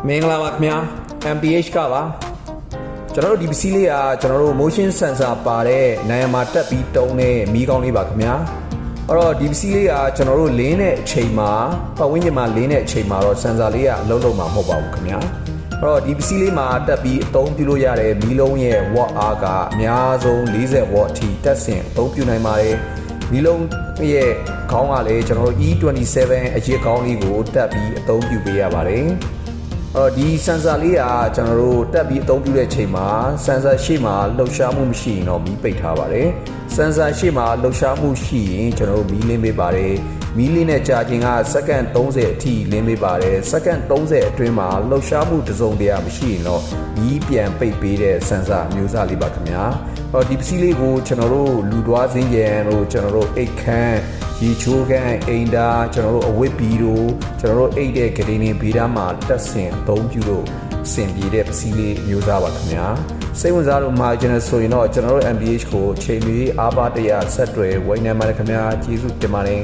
မင်္ဂလာပါခင်ဗျာ MPH ကပါကျွန်တော်တို့ဒီပစ္စည်းလေးကကျွန်တော်တို့ motion sensor ပါတဲ့နိုင်မှာတက်ပြီးတုံးတဲ့မီးကောင်းလေးပါခင်ဗျာအဲ့တော့ဒီပစ္စည်းလေးကကျွန်တော်တို့လင်းတဲ့အချိန်မှာပတ်ဝန်းကျင်မှာလင်းတဲ့အချိန်မှာတော့ sensor လေးကအလုံးလုံးမှာမဟုတ်ပါဘူးခင်ဗျာအဲ့တော့ဒီပစ္စည်းလေးမှာတက်ပြီးအသုံးပြုလို့ရတဲ့မီးလုံးရဲ့ watt အားကအများဆုံး40 watt အထိတက်ဆင်အသုံးပြုနိုင်ပါတယ်မီးလုံးရဲ့ခေါင်းကလည်းကျွန်တော်တို့ E27 အရစ်ခေါင်းလေးကိုတက်ပြီးအသုံးပြုပေးရပါတယ်ဒီ sensor လေးကကျွန်တော်တို့တက်ပြီးအသုံးပြုတဲ့အချိန်မှာ sensor ရှေ့မှာလှုပ်ရှားမှုမရှိရင်တော့မီးပိတ်ထားပါတယ် sensor ရှေ့မှာလှုပ်ရှားမှုရှိရင်ကျွန်တော်တို့မီးလင်းပေးပါတယ်မီးလင်းတဲ့ကြာချိန်ကစက္ကန့်30အထိလင်းပေးပါတယ်စက္ကန့်30အတွင်းမှာလှုပ်ရှားမှုတစ်စုံတရာမရှိရင်တော့မီးပြန်ပိတ်ပေးတဲ့ sensor မျိုးစားလေးပါခင်ဗျာဒီပစ္စည်းလေးကိုကျွန်တော်တို့လူသွားစင်းကြံတို့ကျွန်တော်တို့အိတ်ခမ်းရေချိုးခမ်းအိမ်ဒါကျွန်တော်တို့အဝတ်ဘီတို့ကျွန်တော်တို့အိတ်တဲ့ဂရင်းနေဘီဒါမှာတက်ဆင်အသုံးပြုလို့စင်ပြေတဲ့ပစ္စည်းလေးမျိုးစားပါခင်ဗျာစိတ်ဝင်စားလို့မှာကျွန်တော်ဆိုရင်တော့ကျွန်တော်တို့ MPH ကိုချိန်ပြီးအားပါတရဆက်တွဲဝိုင်းနေမှာခင်ဗျာကျေးဇူးတင်ပါတယ်